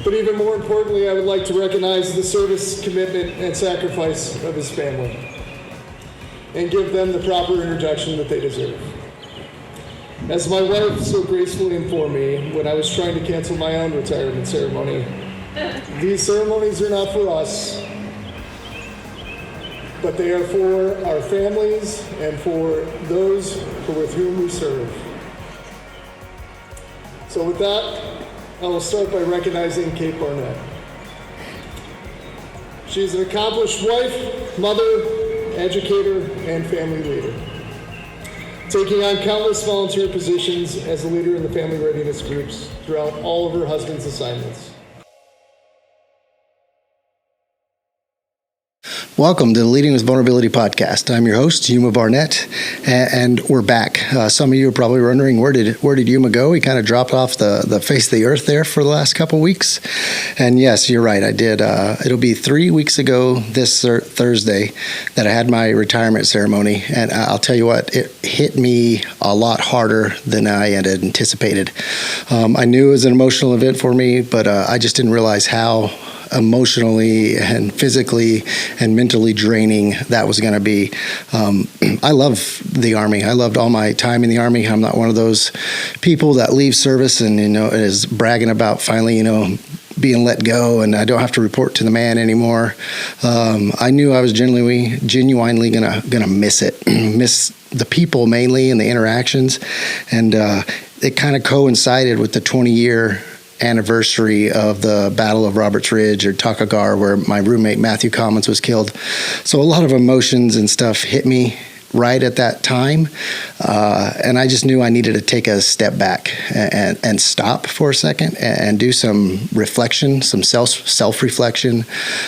But even more importantly, I would like to recognize the service, commitment, and sacrifice of his family and give them the proper introduction that they deserve. As my wife so gracefully informed me when I was trying to cancel my own retirement ceremony, these ceremonies are not for us, but they are for our families and for those with whom we serve. So with that, I will start by recognizing Kate Barnett. She is an accomplished wife, mother, educator, and family leader, taking on countless volunteer positions as a leader in the family readiness groups throughout all of her husband's assignments. Welcome to the Leading with Vulnerability podcast. I'm your host, Yuma Barnett, and we're back. Some of you are probably wondering, where did Yuma go? He kind of dropped off the face of the earth there for the last couple weeks. And yes, you're right, I did. It'll be 3 weeks ago this Thursday that I had my retirement ceremony. And I'll tell you what, it hit me a lot harder than I had anticipated. I knew it was an emotional event for me, but I just didn't realize how emotionally and physically and mentally draining that was going to be. I love the Army. I loved all my time in the Army. I'm not one of those people that leave service and, is bragging about finally, being let go and I don't have to report to the man anymore. I knew I was genuinely gonna miss it, miss the people mainly and the interactions. And it kind of coincided with the 20-year anniversary of the Battle of Roberts Ridge or Takagar, where my roommate Matthew Commons was killed. So a lot of emotions and stuff hit me right at that time, and I just knew I needed to take a step back and stop for a second and do some reflection, some self-reflection,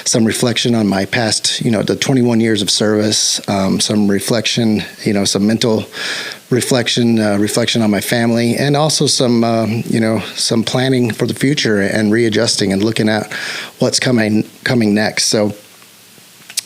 some reflection on my past, the 21 years of service, some reflection, some mental reflection on my family, and also some planning for the future and readjusting and looking at what's coming next. So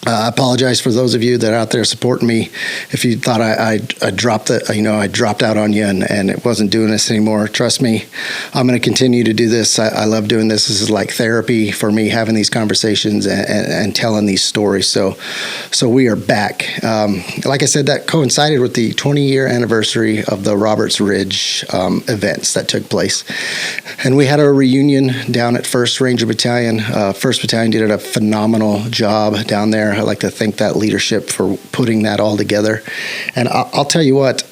I apologize for those of you that are out there supporting me. If you thought I dropped I dropped out on you and it wasn't doing this anymore, trust me, I'm going to continue to do this. I love doing this. This is like therapy for me, having these conversations and telling these stories. So we are back. Like I said, that coincided with the 20-year anniversary of the Roberts Ridge events that took place. And we had a reunion down at 1st Ranger Battalion. 1st Battalion did a phenomenal job down there. I'd like to thank that leadership for putting that all together. And I'll tell you what,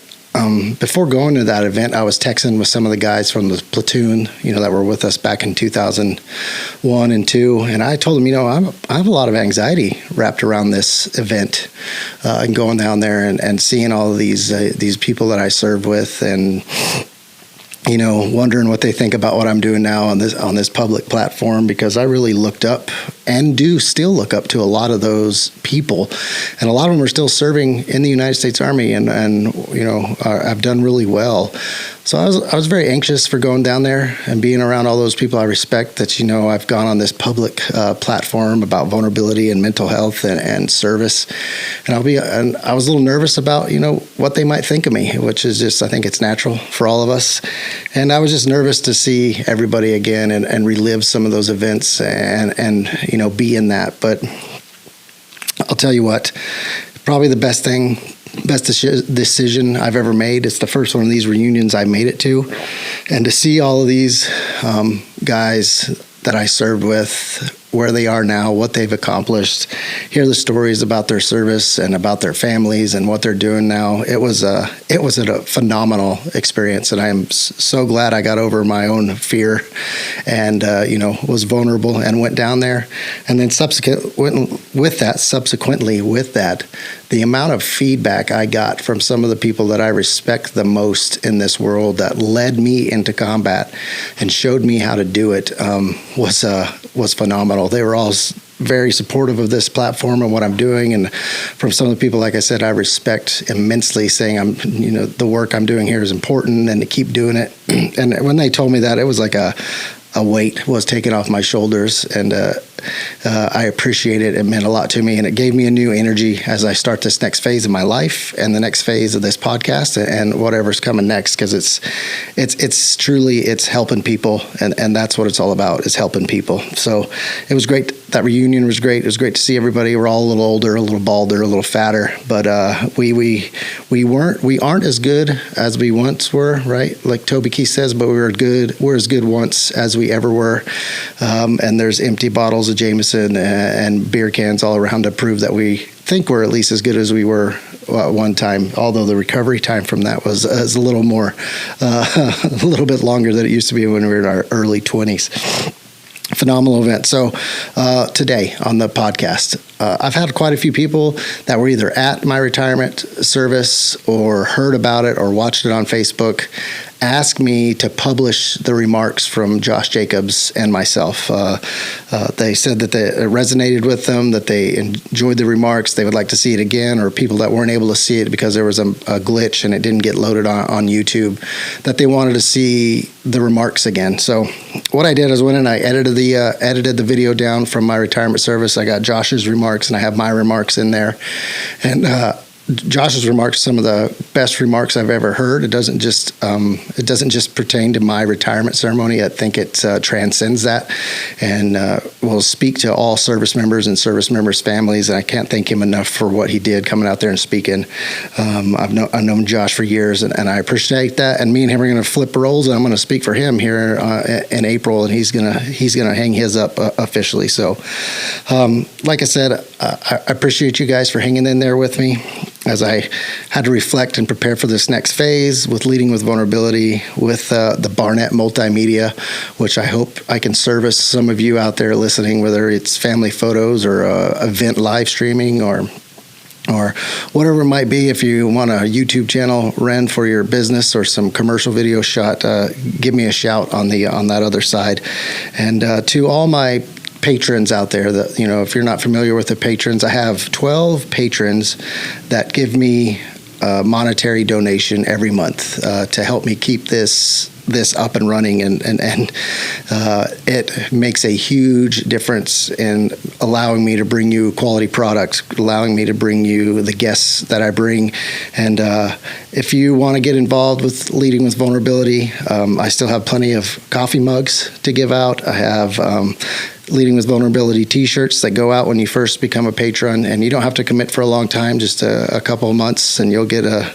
before going to that event, I was texting with some of the guys from the platoon, that were with us back in 2001 and 2. And I told them, I have a lot of anxiety wrapped around this event and going down there and seeing all of these people that I served with and wondering what they think about what I'm doing now on this public platform, because I really looked up and do still look up to a lot of those people, and a lot of them are still serving in the United States Army and have done really well. So I was very anxious for going down there and being around all those people I respect that, I've gone on this public platform about vulnerability and mental health and service. And I was a little nervous about, what they might think of me, which is just, I think it's natural for all of us. And I was just nervous to see everybody again and relive some of those events and be in that. But I'll tell you what, probably the best decision I've ever made. It's the first one of these reunions I made it to. And to see all of these guys that I served with, where they are now, what they've accomplished, hear the stories about their service and about their families and what they're doing now. It was a phenomenal experience, and I am so glad I got over my own fear and was vulnerable and went down there. And then subsequently with that, the amount of feedback I got from some of the people that I respect the most in this world that led me into combat and showed me how to do it was phenomenal. They were all very supportive of this platform and what I'm doing, and from some of the people, like I said, I respect immensely, saying the work I'm doing here is important and to keep doing it. And when they told me that, it was like a weight was taken off my shoulders, and I appreciate it. It meant a lot to me, and it gave me a new energy as I start this next phase of my life and the next phase of this podcast and whatever's coming next, because it's truly helping people, and that's what it's all about, is helping people. So it was great. That reunion was great. It was great to see everybody. We're all a little older, a little balder, a little fatter, but we aren't as good as we once were, right? Like Toby Keith says, but we're as good once as we ever were. And there's empty bottles of Jameson and beer cans all around to prove that we think we're at least as good as we were one time, although the recovery time from that was a little more, a little bit longer than it used to be when we were in our early 20s. Phenomenal event. So today on the podcast, I've had quite a few people that were either at my retirement service or heard about it or watched it on Facebook ask me to publish the remarks from Josh Jacobs and myself. They said that it resonated with them, that they enjoyed the remarks, they would like to see it again, or people that weren't able to see it because there was a glitch and it didn't get loaded on YouTube, that they wanted to see the remarks again. So what I did is went and I edited the video down from my retirement service. I got Josh's remarks and I have my remarks in there. And Josh's remarks, some of the best remarks I've ever heard. It doesn't just pertain to my retirement ceremony. I think it transcends that, and will speak to all service members and service members' families. And I can't thank him enough for what he did coming out there and speaking. I've known Josh for years, and I appreciate that. And me and him are going to flip roles, and I'm going to speak for him here in April, and he's gonna hang his up officially. So, like I said, I appreciate you guys for hanging in there with me as I had to reflect and prepare for this next phase with Leading with Vulnerability, with the Barnett Multimedia, which I hope I can service some of you out there listening, whether it's family photos or event live streaming or whatever it might be. If you want a YouTube channel ran for your business or some commercial video shot, give me a shout on that other side. And to all my patrons out there, that, you know, if you're not familiar with the patrons, I have 12 patrons that give me a monetary donation every month to help me keep this up and running, and it makes a huge difference in allowing me to bring you quality products, allowing me to bring you the guests that I bring. And if you want to get involved with Leading with Vulnerability, I still have plenty of coffee mugs to give out. I have Leading with Vulnerability t-shirts that go out when you first become a patron, and you don't have to commit for a long time, just a couple of months, and you'll get a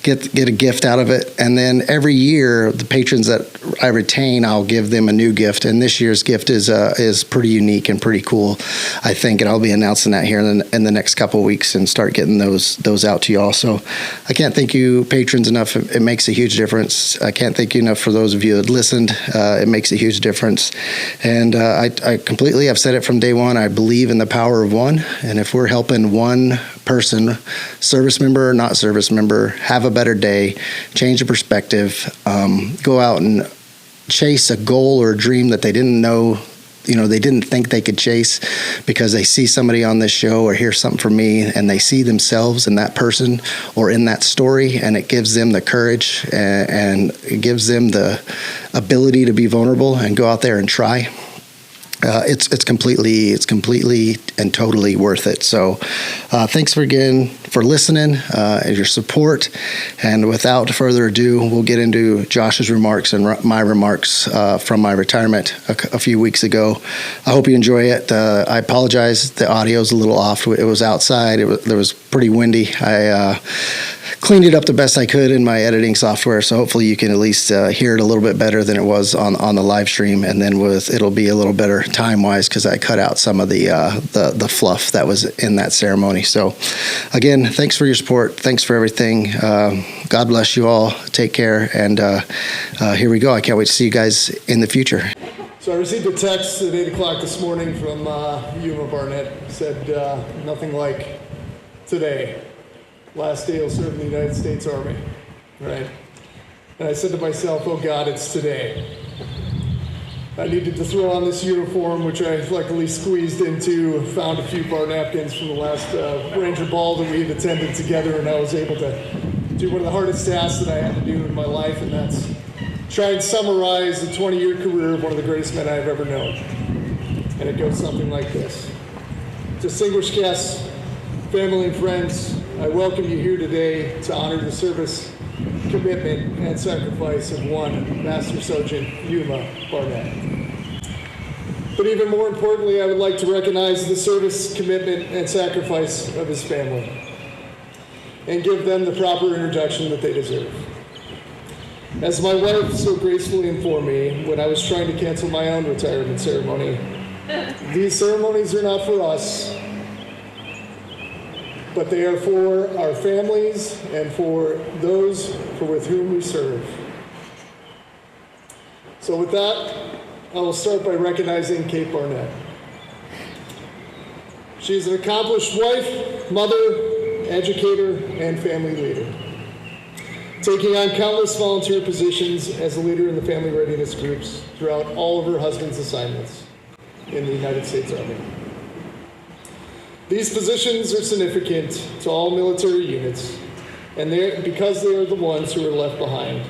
gift out of it. And then every year, the patrons that I retain, I'll give them a new gift, and this year's gift is pretty unique and pretty cool, I think, and I'll be announcing that here in the next couple of weeks and start getting those out to you all. So I can't thank you patrons enough. It makes a huge difference. I can't thank you enough for those of you that listened. It makes a huge difference. And I completely, I've said it from day one, I believe in the power of one. And if we're helping one person, service member or not service member, have a better day, change a perspective, go out and chase a goal or a dream that they didn't know, they didn't think they could chase, because they see somebody on this show or hear something from me and they see themselves in that person or in that story, and it gives them the courage and it gives them the ability to be vulnerable and go out there and try. It's completely and totally worth it. So thanks again for listening and your support. And without further ado, we'll get into Josh's remarks and my remarks from my retirement a few weeks ago. I hope you enjoy it. I apologize. The audio's a little off. It was outside. There was pretty windy. I cleaned it up the best I could in my editing software, so hopefully you can at least hear it a little bit better than it was on the live stream, and then it'll be a little better time-wise because I cut out some of the fluff that was in that ceremony. So again, thanks for your support. Thanks for everything. God bless you all. Take care, and here we go. I can't wait to see you guys in the future. So I received a text at 8 o'clock this morning from Yuma Barnett. It said, nothing like today. Last day he'll serve in the United States Army, right? And I said to myself, oh God, it's today. I needed to throw on this uniform, which I luckily squeezed into, found a few bar napkins from the last Ranger ball that we had attended together, and I was able to do one of the hardest tasks that I had to do in my life, and that's try and summarize the 20-year career of one of the greatest men I've ever known. And it goes something like this. Distinguished guests, family and friends, I welcome you here today to honor the service, commitment, and sacrifice of one Master Sergeant Yuma Barnett. But even more importantly, I would like to recognize the service, commitment, and sacrifice of his family and give them the proper introduction that they deserve. As my wife so gracefully informed me when I was trying to cancel my own retirement ceremony, these ceremonies are not for us, but they are for our families and for those with whom we serve. So with that, I will start by recognizing Kate Barnett. She is an accomplished wife, mother, educator, and family leader, taking on countless volunteer positions as a leader in the family readiness groups throughout all of her husband's assignments in the United States Army. These positions are significant to all military units, and because they are the ones who are left behind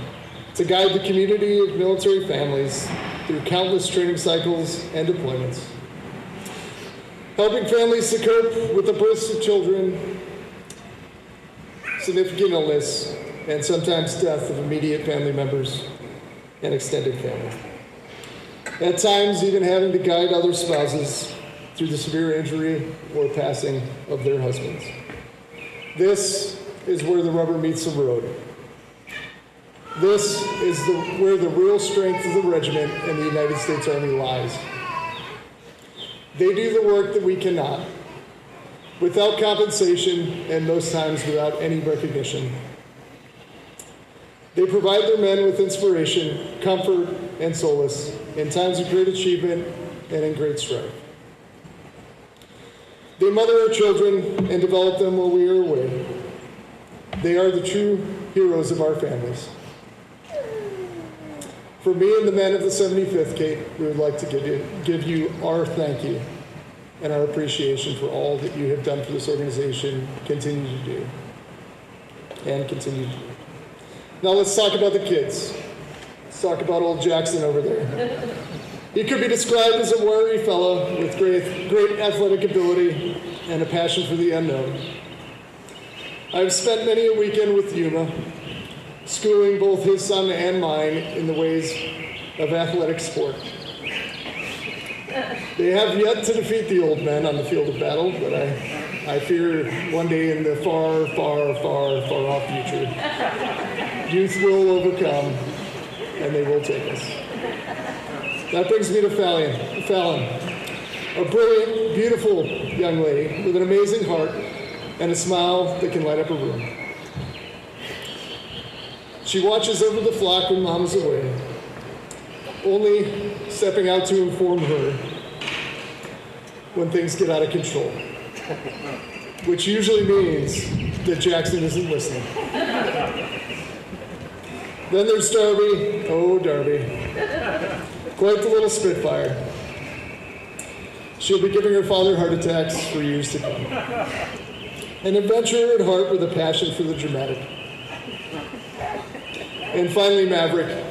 to guide the community of military families through countless training cycles and deployments, helping families to cope with the births of children, significant illness, and sometimes death of immediate family members and extended family. At times, even having to guide other spouses through the severe injury or passing of their husbands. This is where the rubber meets the road. This is where the real strength of the regiment and the United States Army lies. They do the work that we cannot, without compensation and most times without any recognition. They provide their men with inspiration, comfort, and solace in times of great achievement and in great strife. They mother our children and develop them while we are away. They are the true heroes of our families. For me and the men of the 75th, Kate, we would like to give you our thank you and our appreciation for all that you have done for this organization, continue to do, and continue to do. Now let's talk about the kids. Let's talk about old Jackson over there. He could be described as a wiry fellow with great athletic ability and a passion for the unknown. I've spent many a weekend with Yuma, schooling both his son and mine in the ways of athletic sport. They have yet to defeat the old men on the field of battle, but I fear one day in the far, far, far, far off future, youth will overcome and they will take us. That brings me to Fallon, a brilliant, beautiful young lady with an amazing heart and a smile that can light up a room. She watches over the flock when Mom is away, only stepping out to inform her when things get out of control, which usually means that Jackson isn't listening. Then there's Darby. Oh, Darby. Quite the little spitfire. She'll be giving her father heart attacks for years to come. An adventurer at heart with a passion for the dramatic. And finally, Maverick.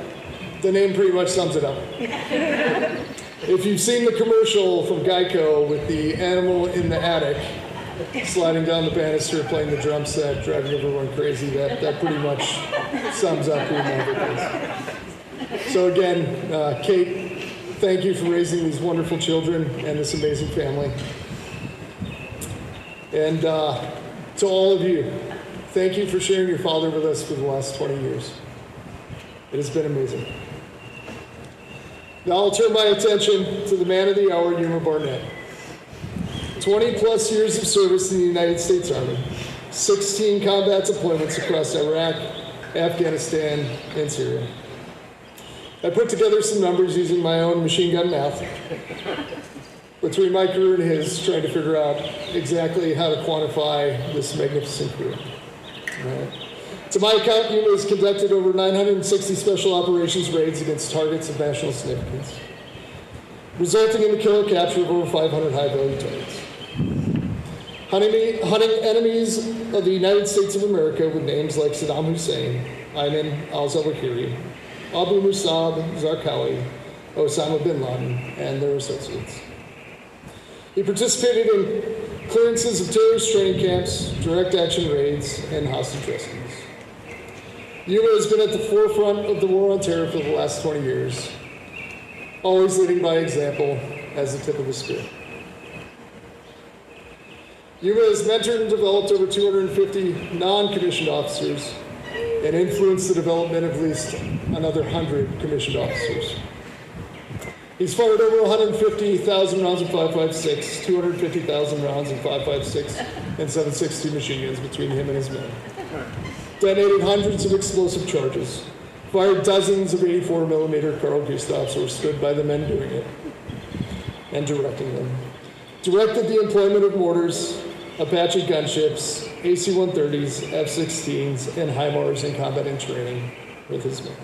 The name pretty much sums it up. If you've seen the commercial from Geico with the animal in the attic, sliding down the banister, playing the drum set, driving everyone crazy, that pretty much sums up who Maverick is. So again, Kate, thank you for raising these wonderful children and this amazing family. And to all of you, thank you for sharing your father with us for the last 20 years. It has been amazing. Now I'll turn my attention to the man of the hour, Yuma Barnett. 20 plus years of service in the United States Army, 16 combat deployments across Iraq, Afghanistan, and Syria. I put together some numbers using my own machine gun math between my career and his, trying to figure out exactly how to quantify this magnificent career. To my account, Yuma has conducted over 960 special operations raids against targets of national significance, resulting in the kill or capture of over 500 high-value targets. Hunting enemies of the United States of America with names like Saddam Hussein, Ayman al-Zawahiri, Abu Musab, Zarqawi, Osama bin Laden, and their associates. He participated in clearances of terrorist training camps, direct action raids, and hostage rescues. Yuma has been at the forefront of the war on terror for the last 20 years, always leading by example as the tip of his spear. Yuma has mentored and developed over 250 non-commissioned officers and influenced the development of at least another 100 commissioned officers. He's fired over 150,000 rounds of 5.56, 250,000 rounds of 5.56, and 7.62 machine guns between him and his men. Detonated hundreds of explosive charges, fired dozens of 84mm Carl Gustavs, or stood by the men doing it and directing them. Directed the employment of mortars, Apache gunships, AC-130s, F-16s, and HIMARS in combat and training with his men.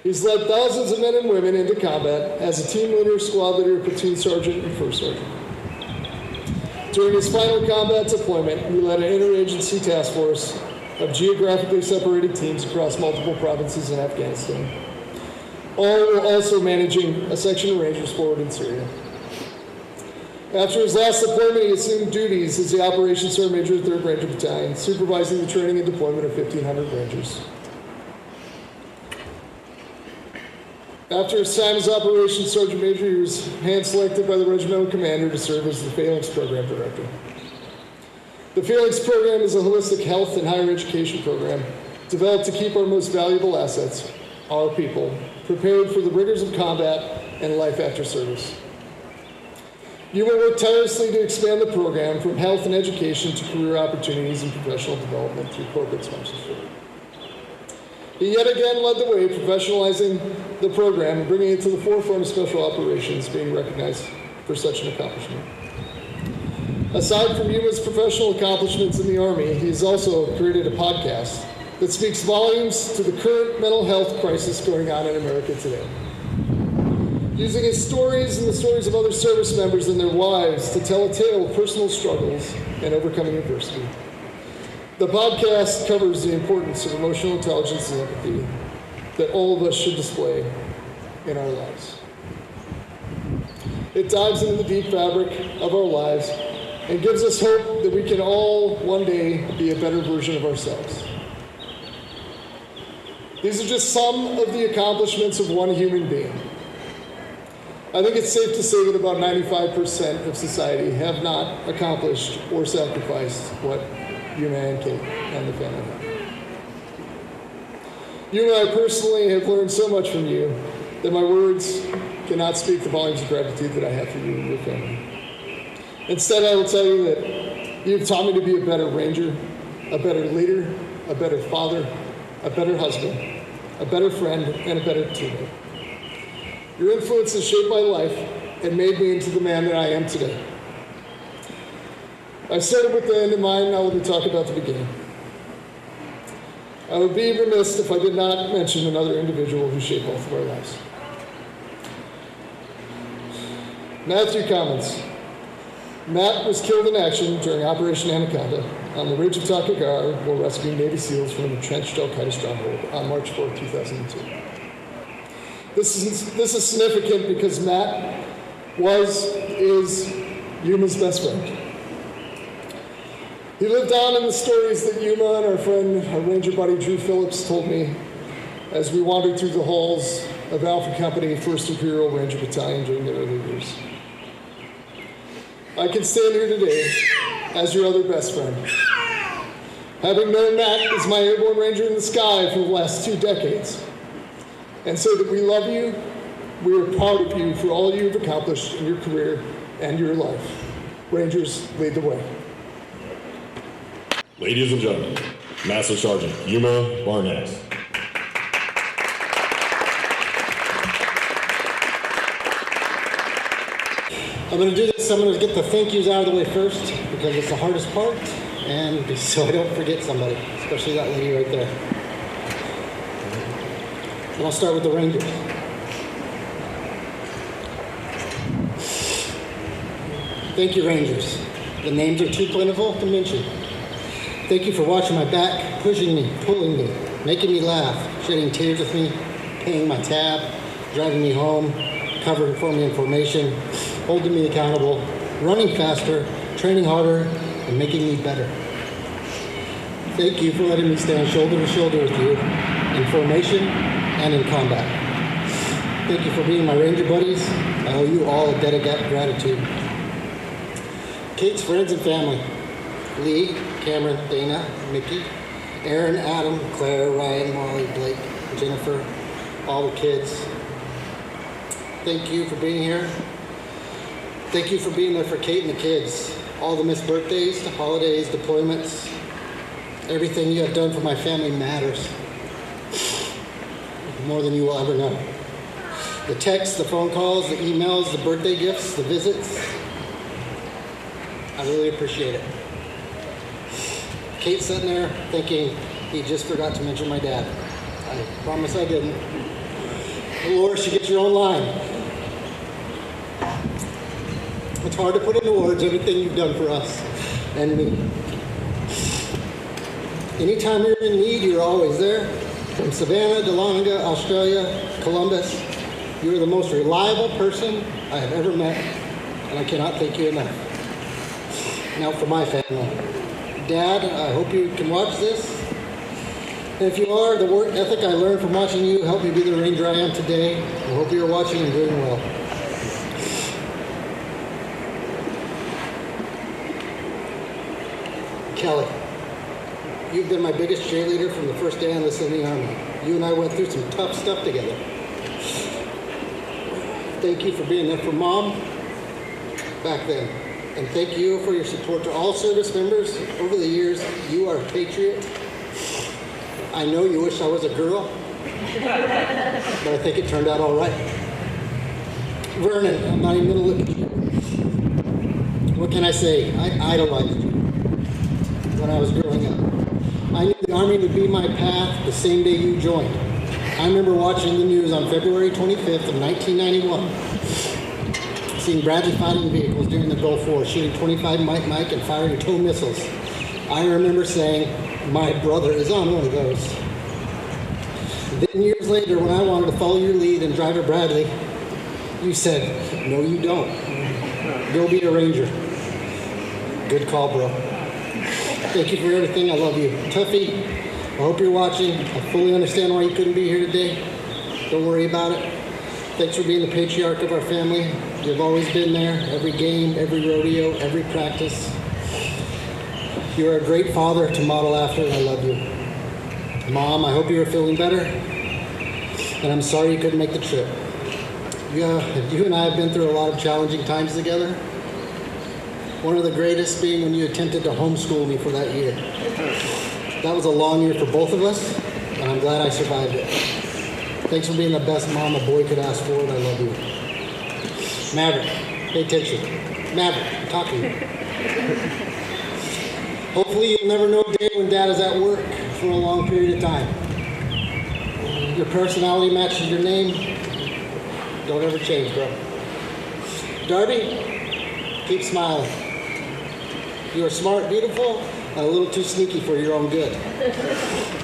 He's led thousands of men and women into combat as a team leader, squad leader, platoon sergeant, and first sergeant. During his final combat deployment, he led an interagency task force of geographically separated teams across multiple provinces in Afghanistan, all while also managing a section of Rangers forward in Syria. After his last deployment, he assumed duties as the Operations Sergeant Major of the 3rd Ranger Battalion, supervising the training and deployment of 1,500 Rangers. After his time as Operations Sergeant Major, he was hand-selected by the regimental commander to serve as the Phalanx Program Director. The Phalanx Program is a holistic health and higher education program developed to keep our most valuable assets, our people, prepared for the rigors of combat and life after service. Yuma worked tirelessly to expand the program from health and education to career opportunities and professional development through corporate sponsorship. He yet again led the way, professionalizing the program and bringing it to the forefront of special operations, being recognized for such an accomplishment. Aside from Yuma's professional accomplishments in the Army, he has also created a podcast that speaks volumes to the current mental health crisis going on in America today. Using his stories and the stories of other service members and their wives to tell a tale of personal struggles and overcoming adversity. The podcast covers the importance of emotional intelligence and empathy that all of us should display in our lives. It dives into the deep fabric of our lives and gives us hope that we can all one day be a better version of ourselves. These are just some of the accomplishments of one human being. I think it's safe to say that about 95% of society have not accomplished or sacrificed what Yuma and Kate and the family have. Yuma, I personally have learned so much from you that my words cannot speak the volumes of gratitude that I have for you and your family. Instead, I will tell you that you've taught me to be a better ranger, a better leader, a better father, a better husband, a better friend, and a better teammate. Your influence has shaped my life and made me into the man that I am today. I started with the end in mind, now let me talk about the beginning. I would be remiss if I did not mention another individual who shaped both of our lives. Matthew Commons. Matt was killed in action during Operation Anaconda on the ridge of Takagar while rescuing Navy SEALs from an entrenched al-Qaeda stronghold on March 4, 2002. This is significant because Matt is Yuma's best friend. He lived on in the stories that Yuma and our friend, our Ranger buddy Drew Phillips, told me as we wandered through the halls of Alpha Company, 1st Imperial Ranger Battalion during the early years. I can stand here today as your other best friend, having known Matt as my airborne ranger in the sky for the last 2 decades. And so that we love you, we are proud of you for all you have accomplished in your career and your life. Rangers, lead the way. Ladies and gentlemen, Master Sergeant Yuma Barnett. I'm going to do this. I'm going to get the thank yous out of the way first because it's the hardest part, and so I don't forget somebody, especially that lady right there. And I'll start with the Rangers. Thank you, Rangers. The names are too plentiful to mention. Thank you for watching my back, pushing me, pulling me, making me laugh, shedding tears with me, paying my tab, driving me home, covering for me in formation, holding me accountable, running faster, training harder, and making me better. Thank you for letting me stand shoulder to shoulder with you in formation and in combat. Thank you for being my Ranger buddies. I owe you all a debt of gratitude. Kate's friends and family, Lee, Cameron, Dana, Mickey, Aaron, Adam, Claire, Ryan, Molly, Blake, Jennifer, all the kids. Thank you for being here. Thank you for being there for Kate and the kids. All the missed birthdays, the holidays, deployments, everything you have done for my family matters. More than you will ever know. The texts, the phone calls, the emails, the birthday gifts, the visits. I really appreciate it. Kate's sitting there thinking he just forgot to mention my dad. I promise I didn't. Dolores, you get your own line. It's hard to put into words everything you've done for us and me. Anytime you're in need, you're always there. From Savannah, Dahlonega, Australia, Columbus, you are the most reliable person I have ever met, and I cannot thank you enough. Now for my family. Dad, I hope you can watch this. And if you are, the work ethic I learned from watching you helped me be the Ranger I am today. I hope you're watching and doing well. Kelly, you've been my biggest cheerleader from the first day I enlisted in the Army. You and I went through some tough stuff together. Thank you for being there for Mom back then. And thank you for your support to all service members over the years. You are a patriot. I know you wish I was a girl, but I think it turned out all right. Vernon, I'm not even gonna look at you. What can I say? I idolized you when I was growing up. I knew the Army would be my path the same day you joined. I remember watching the news on February 25th of 1991, seeing Bradley fighting vehicles during the Gulf War, shooting 25 Mike and firing TOW missiles. I remember saying, my brother is on one of those. Then years later, when I wanted to follow your lead and drive a Bradley, you said, no you don't. Go be a Ranger. Good call, bro. Thank you for everything. I love you. Tuffy, I hope you're watching. I fully understand why you couldn't be here today. Don't worry about it. Thanks for being the patriarch of our family. You've always been there, every game, every rodeo, every practice. You're a great father to model after, and I love you. Mom, I hope you are feeling better, and I'm sorry you couldn't make the trip. You and I have been through a lot of challenging times together. One of the greatest being when you attempted to homeschool me for that year. That was a long year for both of us, and I'm glad I survived it. Thanks for being the best mom a boy could ask for, and I love you. Maverick, pay attention. Maverick, I'm talking to you. Hopefully you'll never know a day when Dad is at work for a long period of time. Your personality matches your name. Don't ever change, bro. Darby, keep smiling. You are smart, beautiful, and a little too sneaky for your own good.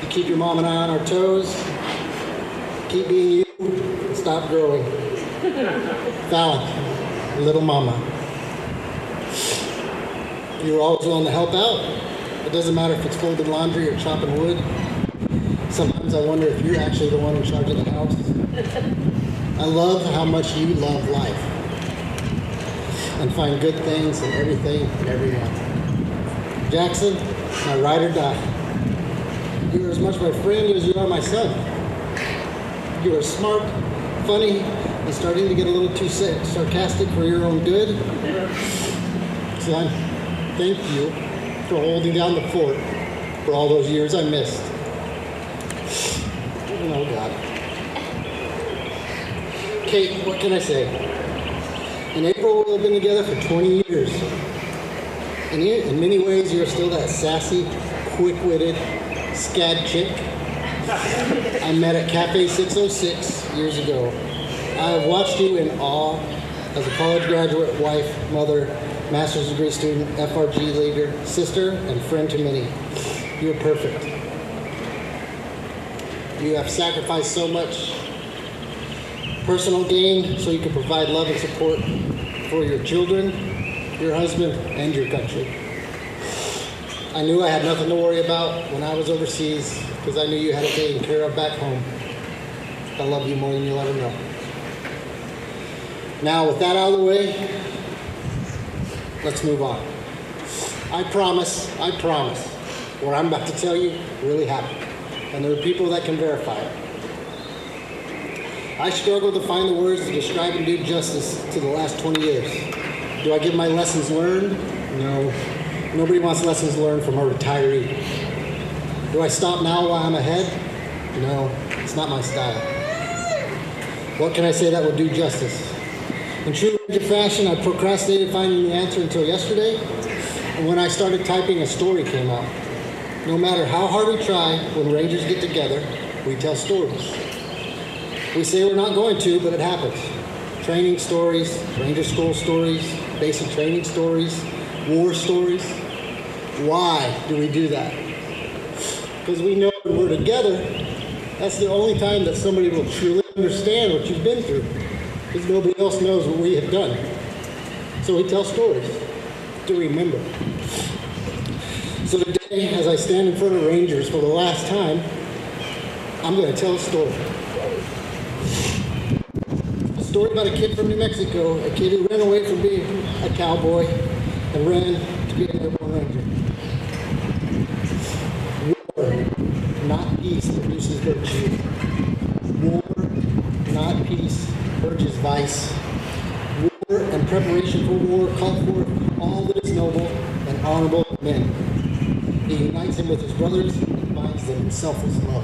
You keep your mom and I on our toes. Keep being you, and stop growing. Fallon, little mama. You're always willing to help out. It doesn't matter if it's folding laundry or chopping wood. Sometimes I wonder if you're actually the one in charge of the house. I love how much you love life and find good things in everything and everyone. Jackson, my ride or die. You are as much my friend as you are my son. You are smart, funny, and starting to get a little too sarcastic for your own good. Son, thank you for holding down the fort for all those years I missed. Oh, God. Kate, what can I say? In April, we'll have been together for 20 years. And in many ways, you're still that sassy, quick-witted, scad chick I met at Cafe 606 years ago. I have watched you in awe as a college graduate, wife, mother, master's degree student, FRG leader, sister, and friend to many. You are perfect. You have sacrificed so much personal gain so you can provide love and support for your children, your husband, and your country. I knew I had nothing to worry about when I was overseas because I knew you had it taken care of back home. I love you more than you'll ever know. Now, with that out of the way, let's move on. I promise, what I'm about to tell you really happened. And there are people that can verify it. I struggled to find the words to describe and do justice to the last 20 years. Do I give my lessons learned? No. Nobody wants lessons learned from a retiree. Do I stop now while I'm ahead? No, it's not my style. What can I say that will do justice? In true Ranger fashion, I procrastinated finding the answer until yesterday, and when I started typing, a story came out. No matter how hard we try, when Rangers get together, we tell stories. We say we're not going to, but it happens. Training stories, Ranger school stories, basic training stories, war stories. Why do we do that? Because we know when we're together, that's the only time that somebody will truly understand what you've been through. Because nobody else knows what we have done. So we tell stories to remember. So today, as I stand in front of Rangers for the last time, I'm going to tell a story. A story about a kid from New Mexico, a kid who ran away from being a cowboy and ran to be an airborne ranger. War, not peace, produces virtue. War, not peace, urges vice. War and preparation for war call forth all that is noble and honorable men. He unites him with his brothers and binds them in selfless love.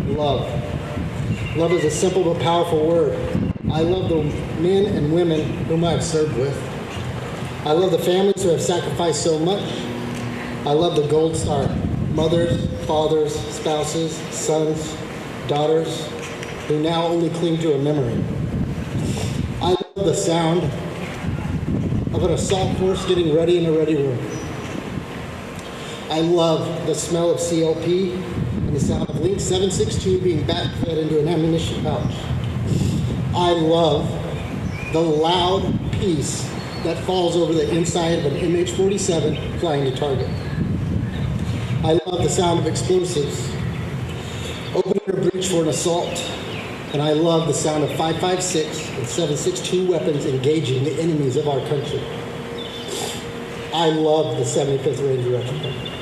Love. Love is a simple but powerful word. I love the men and women whom I have served with. I love the families who have sacrificed so much. I love the Gold Star mothers, fathers, spouses, sons, daughters, who now only cling to a memory. I love the sound of an assault force getting ready in a ready room. I love the smell of CLP and the sound of Link 762 being backfed into an ammunition pouch. I love the loud peace that falls over the inside of an MH-47 flying to target. I love the sound of explosives opening a breach for an assault. And I love the sound of 5.56 and 7.62 weapons engaging the enemies of our country. I love the 75th Ranger Regiment.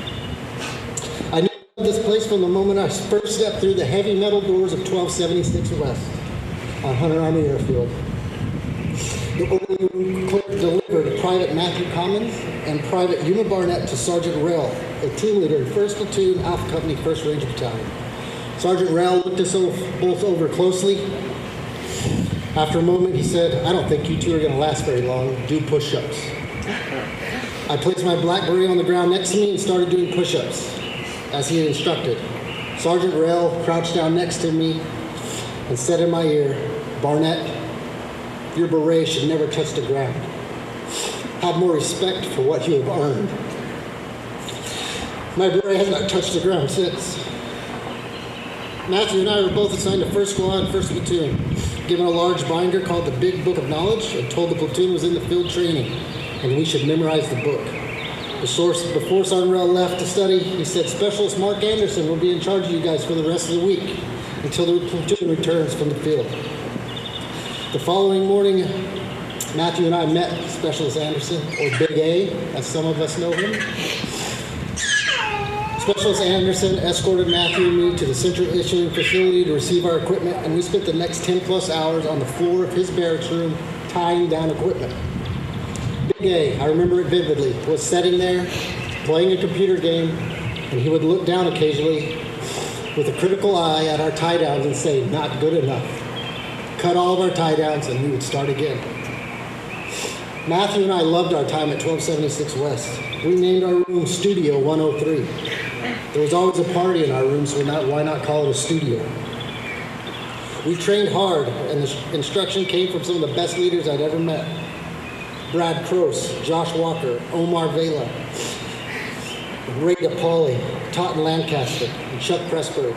I knew this place from the moment I first stepped through the heavy metal doors of 1276 West on Hunter Army Airfield. The orderly clerk delivered Private Matthew Commons and Private Yuma Barnett to Sergeant Rail, a team leader in 1st Platoon, Alpha Company, 1st Ranger Battalion. Sergeant Rail looked us both over closely. After a moment, he said, "I don't think you two are going to last very long. Do push-ups." I placed my black beret on the ground next to me and started doing push-ups, as he had instructed. Sergeant Rail crouched down next to me and said in my ear, "Barnett, your beret should never touch the ground. Have more respect for what you have earned." My beret has not touched the ground since. Matthew and I were both assigned to 1st Squad, 1st Platoon, given a large binder called the Big Book of Knowledge, and told the platoon was in the field training, and we should memorize the book. Before Sergeant Rail left to study, he said Specialist Mark Anderson will be in charge of you guys for the rest of the week, until the platoon returns from the field. The following morning, Matthew and I met Specialist Anderson, or Big A, as some of us know him. Specialist Anderson escorted Matthew and me to the central issuing facility to receive our equipment, and we spent the next 10 plus hours on the floor of his barracks room tying down equipment. Big A, I remember it vividly, was sitting there playing a computer game, and he would look down occasionally with a critical eye at our tie downs and say, "Not good enough." Cut all of our tie downs and we would start again. Matthew and I loved our time at 1276 West. We named our room Studio 103. There was always a party in our room, so why not call it a studio? We trained hard, and the instruction came from some of the best leaders I'd ever met. Brad Cross, Josh Walker, Omar Vela, Ray DePauli, Totten Lancaster, and Chuck Pressburg,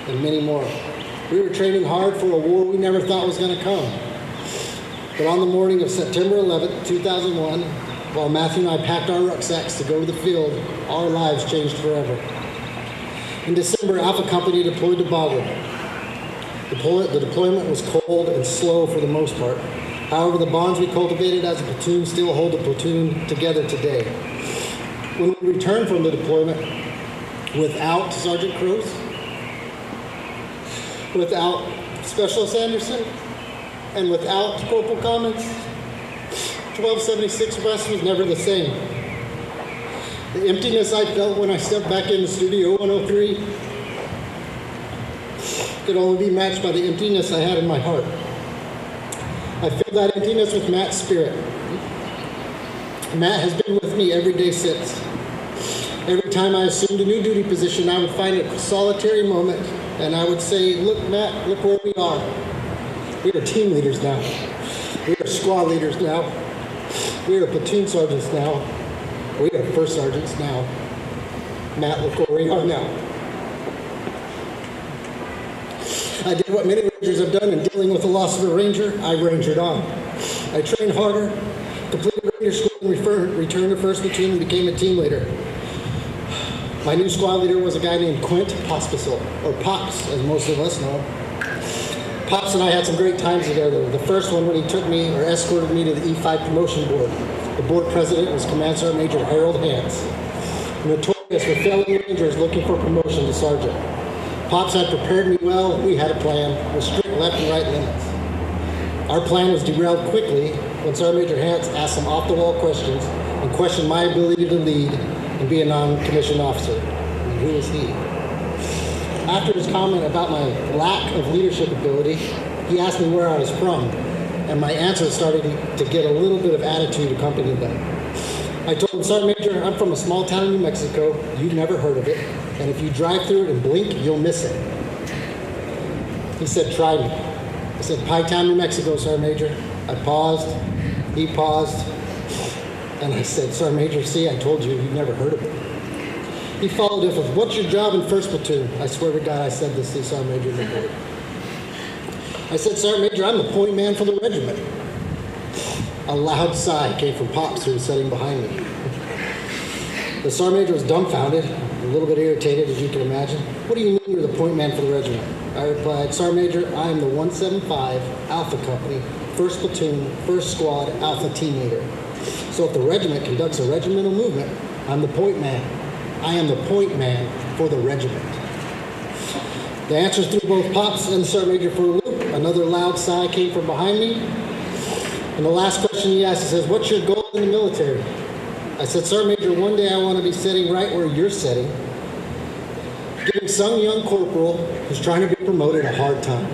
and many more. We were training hard for a war we never thought was going to come. But on the morning of September 11th, 2001, while Matthew and I packed our rucksacks to go to the field, our lives changed forever. In December, Alpha Company deployed to Bogwood. The deployment was cold and slow for the most part. However, the bonds we cultivated as a platoon still hold the platoon together today. When we returned from the deployment, without Sergeant Croce, without Specialist Anderson, and without Corporal Commons, 1276 West was never the same. The emptiness I felt when I stepped back into Studio 103 could only be matched by the emptiness I had in my heart. I filled that emptiness with Matt's spirit. Matt has been with me every day since. Every time I assumed a new duty position, I would find a solitary moment and I would say, look, Matt, look where we are. We are team leaders now. We are squad leaders now. We are platoon sergeants now. We are first sergeants now. Matt, look where we are now. I did what many Rangers have done in dealing with the loss of a Ranger. I Rangered on. I trained harder, completed Ranger school, and returned to 1st Platoon and became a team leader. My new squad leader was a guy named Quint Pospisil, or Pops, as most of us know. Pops and I had some great times together. The first one when he took me, or escorted me to the E5 promotion board. The board president was Command Sergeant Major Harold Hance, notorious for failing Rangers looking for promotion to sergeant. Pops had prepared me well. We had a plan with strict left and right limits. Our plan was derailed quickly when Sergeant Major Hance asked some off-the-wall questions and questioned my ability to lead and be a non-commissioned officer. And who is he? After his comment about my lack of leadership ability, he asked me where I was from, and my answer started to get a little bit of attitude accompanying them. I told him, Sergeant Major, I'm from a small town in New Mexico. You've never heard of it, and if you drive through it and blink, you'll miss it. He said, try me. I said, Pie Town, New Mexico, Sergeant Major. I paused, he paused, and I said, Sergeant Major, see, I told you, you've never heard of it. He followed it with, what's your job in 1st Platoon? I swear to God, I said this to Sergeant Major in the board. I said, Sergeant Major, I'm the point man for the regiment. A loud sigh came from Pops, who was sitting behind me. The Sergeant Major was dumbfounded, a little bit irritated, as you can imagine. What do you mean you're the point man for the regiment? I replied, Sergeant Major, I am the 175 Alpha Company, 1st Platoon, 1st Squad, Alpha Team Leader. So if the regiment conducts a regimental movement, I'm the point man. I am the point man for the regiment. The answers threw both Pops and the Sergeant Major for a loop. Another loud sigh came from behind me. And the last question he asked, he says, what's your goal in the military? I said, Sergeant Major, one day I want to be sitting right where you're sitting, giving some young corporal who's trying to be promoted a hard time.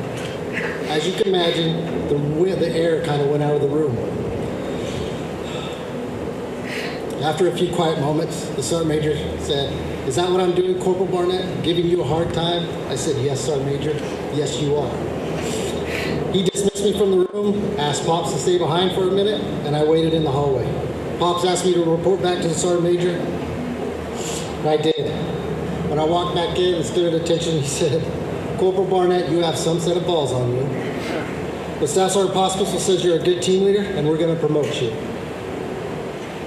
As you can imagine, the air kind of went out of the room. After a few quiet moments, the Sergeant Major said, is that what I'm doing, Corporal Barnett? Giving you a hard time? I said, yes, Sergeant Major. Yes, you are. He dismissed me from the room, asked Pops to stay behind for a minute, and I waited in the hallway. Pops asked me to report back to the Sergeant Major, and I did. When I walked back in and stood at attention, he said, Corporal Barnett, you have some set of balls on you. The Staff Sergeant Pospisil says you're a good team leader, and we're going to promote you.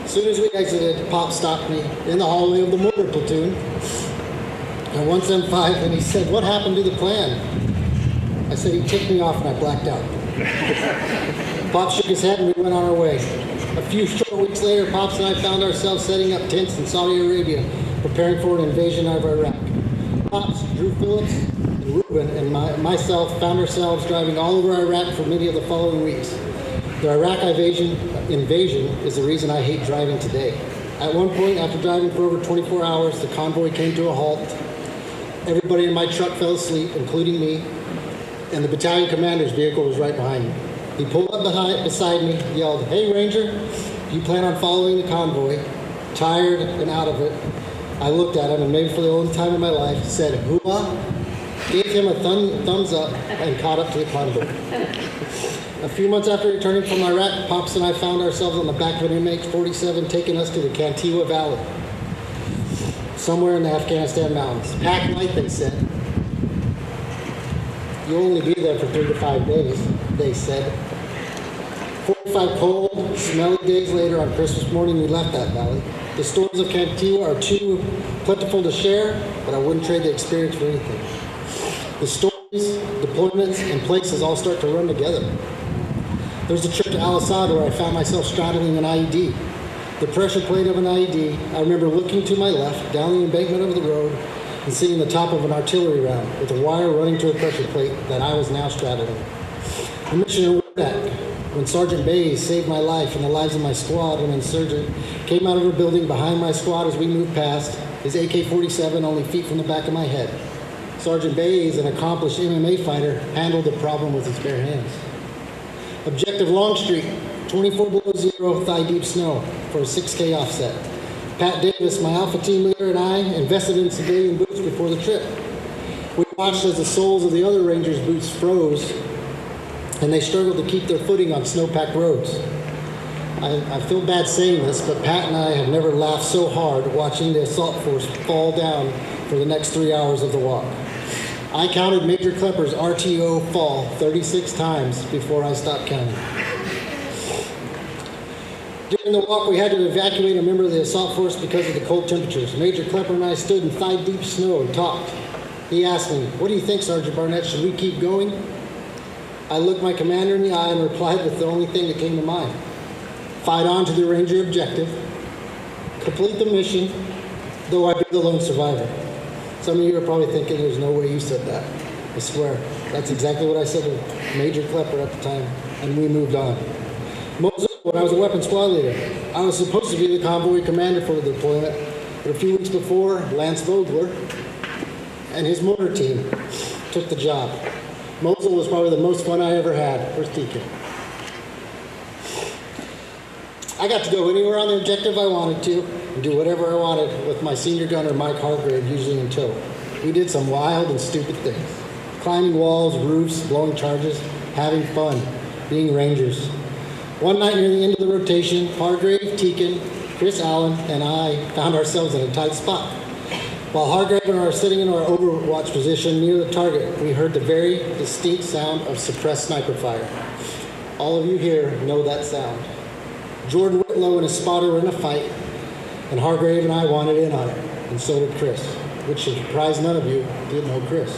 As soon as we exited, Pop stopped me in the hallway of the mortar platoon at 175, and he said, what happened to the plan? I said, he ticked me off, and I blacked out. Pop shook his head, and we went on our way. A few short weeks later, Pops and I found ourselves setting up tents in Saudi Arabia, preparing for an invasion of Iraq. Pops, Drew Phillips, and Ruben, and myself found ourselves driving all over Iraq for many of the following weeks. The Iraq invasion is the reason I hate driving today. At one point, after driving for over 24 hours, the convoy came to a halt. Everybody in my truck fell asleep, including me, and the battalion commander's vehicle was right behind me. He pulled up beside me, yelled, hey Ranger, do you plan on following the convoy? Tired and out of it, I looked at him and maybe for the only time in my life said, hoo-ah, gave him a thumbs up and caught up to the convoy. A few months after returning from Iraq, Pops and I found ourselves on the back of an MH-47 taking us to the Cantiwa Valley, somewhere in the Afghanistan mountains. Packed light, they said. You'll only be there for 3 to 5 days, they said. 4 45 cold, smelly days later on Christmas morning, we left that valley. The stores of Cantillo are too plentiful to share, but I wouldn't trade the experience for anything. The stories, deployments, and places all start to run together. There's a trip to Al Assad where I found myself straddling an IED. The pressure plate of an IED, I remember looking to my left, down the embankment of the road, and seeing the top of an artillery round with a wire running to a pressure plate that I was now straddling. The mission in Wardak, when Sergeant Bays saved my life and the lives of my squad when an insurgent came out of a building behind my squad as we moved past, his AK-47 only feet from the back of my head. Sergeant Bays, an accomplished MMA fighter, handled the problem with his bare hands. Objective Longstreet, 24 below zero, thigh-deep snow for a 6K offset. Pat Davis, my Alpha team leader, and I invested in civilian boots before the trip. We watched as the soles of the other Rangers' boots froze, and they struggled to keep their footing on snow-packed roads. I feel bad saying this, but Pat and I have never laughed so hard watching the assault force fall down for the next 3 hours of the walk. I counted Major Klepper's RTO fall 36 times before I stopped counting. During the walk, we had to evacuate a member of the assault force because of the cold temperatures. Major Klepper and I stood in thigh-deep snow and talked. He asked me, "What do you think, Sergeant Barnett? Should we keep going?" I looked my commander in the eye and replied with the only thing that came to mind. Fight on to the Ranger objective. Complete the mission, though I be the lone survivor. Some of you are probably thinking there's no way you said that. I swear, that's exactly what I said to Major Klepper at the time, and we moved on. When I was a weapons squad leader, I was supposed to be the convoy commander for the deployment, but a few weeks before, Lance Vogler and his motor team took the job. Mosul was probably the most fun I ever had. Where's Deacon? I got to go anywhere on the objective I wanted to and do whatever I wanted with my senior gunner, Mike Hargrave, usually in tow. We did some wild and stupid things. Climbing walls, roofs, blowing charges, having fun, being Rangers. One night near the end of the rotation, Hargrave, Teakin, Chris Allen, and I found ourselves in a tight spot. While Hargrave and I were sitting in our overwatch position near the target, we heard the very distinct sound of suppressed sniper fire. All of you here know that sound. Jordan Whitlow and his spotter were in a fight, and Hargrave and I wanted in on it, and so did Chris, which should surprise none of you didn't know Chris.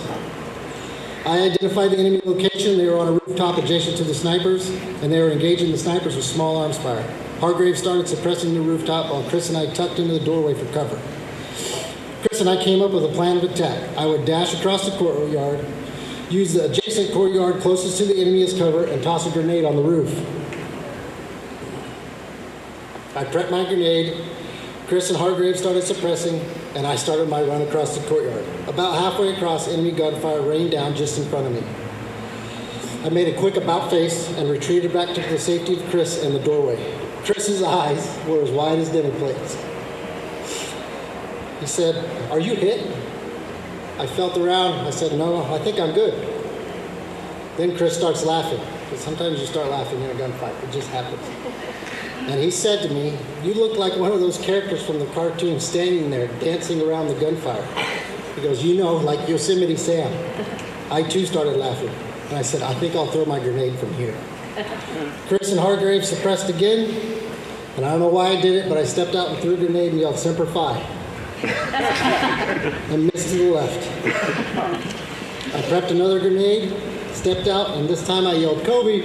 I identified the enemy location. They were on a rooftop adjacent to the snipers, and they were engaging the snipers with small arms fire. Hargrave started suppressing the rooftop while Chris and I tucked into the doorway for cover. Chris and I came up with a plan of attack. I would dash across the courtyard, use the adjacent courtyard closest to the enemy as cover, and toss a grenade on the roof. I prepped my grenade. Chris and Hargrave started suppressing, and I started my run across the courtyard. About halfway across, enemy gunfire rained down just in front of me. I made a quick about face and retreated back to the safety of Chris in the doorway. Chris's eyes were as wide as dinner plates. He said, "Are you hit?" I felt around. I said, "No, I think I'm good." Then Chris starts laughing. Because sometimes you start laughing in a gunfight. It just happens. And he said to me, "You look like one of those characters from the cartoon standing there dancing around the gunfire." He goes, "You know, like Yosemite Sam." I too started laughing. And I said, "I think I'll throw my grenade from here." Chris and Hargrave suppressed again. And I don't know why I did it, but I stepped out and threw a grenade and yelled, "Semper Fi." And missed to the left. I prepped another grenade, stepped out, and this time I yelled, "Kobe."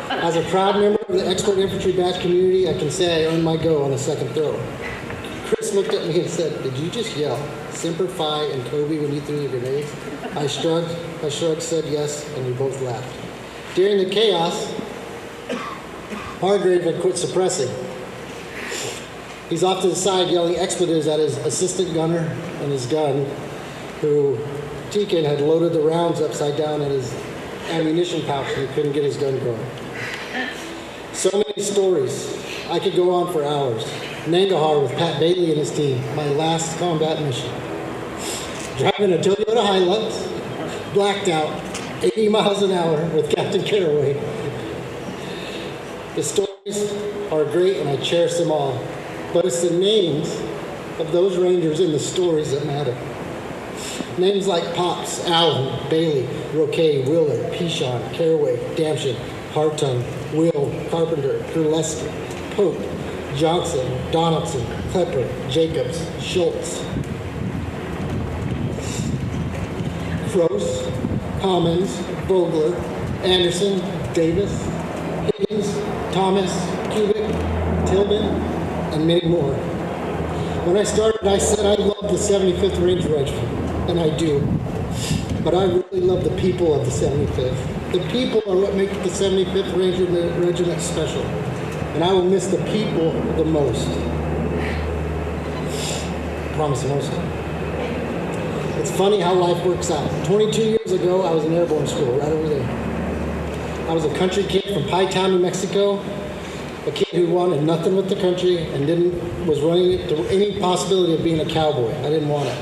As a proud member of the Expert Infantry Batch community, I can say I earned my go on the second throw. Chris looked at me and said, "Did you just yell Semper Fi and Kobe when you threw the grenades?" I shrugged, said yes, and we both laughed. During the chaos, Hargrave had quit suppressing. He's off to the side yelling expletives at his assistant gunner and his gun, who Teakin had loaded the rounds upside down in his ammunition pouch and he couldn't get his gun going. So many stories. I could go on for hours. Nangarhar with Pat Bailey and his team, my last combat mission. Driving a Toyota Hilux, blacked out, 80 miles an hour with Captain Caraway. The stories are great and I cherish them all. But it's the names of those Rangers in the stories that matter. Names like Pops, Allen, Bailey, Roquet, Willard, Pichon, Caraway, Damshin, Hartung, Will, Carpenter, Kurleski, Pope, Johnson, Donaldson, Klepper, Jacobs, Schultz, Gross, Commons, Vogler, Anderson, Davis, Higgins, Thomas, Kubik, Tillman, and many more. When I started, I said I love the 75th Ranger Regiment, and I do. But I really love the people of the 75th. The people are what make the 75th Ranger Regiment special, and I will miss the people the most. I promise the most. It's funny how life works out. 22 years ago, I was in airborne school right over there. I was a country kid from Pie Town, New Mexico, a kid who wanted nothing with the country and was running it to any possibility of being a cowboy. I didn't want it.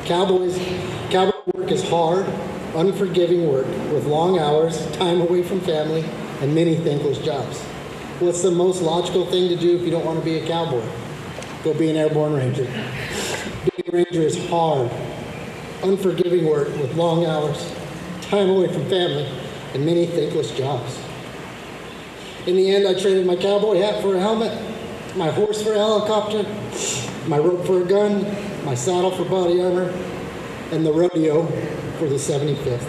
Cowboy work is hard, unforgiving work with long hours, time away from family, and many thankless jobs. What's the most logical thing to do if you don't want to be a cowboy? Go be an airborne ranger. Being a ranger is hard, unforgiving work with long hours, time away from family, and many thankless jobs. In the end, I traded my cowboy hat for a helmet, my horse for a helicopter, my rope for a gun, my saddle for body armor, and the rodeo for the 75th.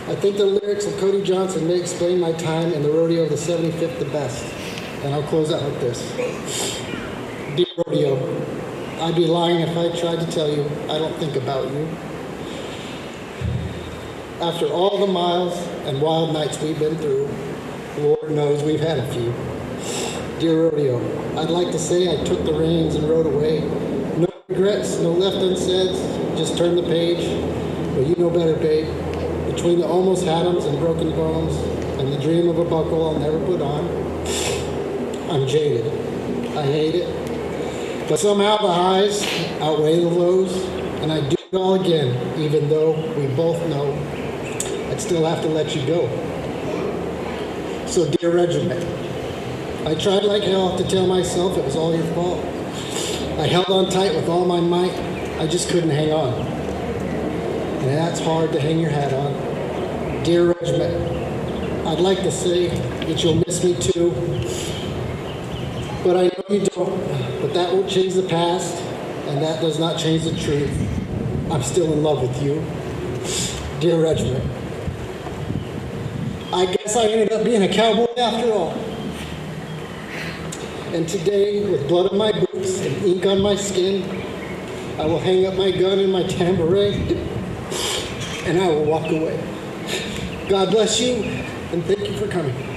I think the lyrics of Cody Johnson may explain my time in the rodeo of the 75th the best. And I'll close out like this. Dear rodeo, I'd be lying if I tried to tell you I don't think about you. After all the miles and wild nights we've been through, Lord knows we've had a few. Dear rodeo, I'd like to say I took the reins and rode away. No regrets, no left unsaid, just turn the page. But you know better, babe. Between the almost had-ems and broken bones and the dream of a buckle I'll never put on, I'm jaded. I hate it. But somehow the highs outweigh the lows, and I do it all again, even though we both know I'd still have to let you go. So, dear regiment, I tried like hell to tell myself it was all your fault. I held on tight with all my might. I just couldn't hang on. And that's hard to hang your hat on. Dear regiment, I'd like to say that you'll miss me too, but I know you don't. But that won't change the past, and that does not change the truth. I'm still in love with you. Dear regiment, I guess I ended up being a cowboy after all. And today, with blood on my boots and ink on my skin, I will hang up my gun and my tambourine, and I will walk away. God bless you, and thank you for coming.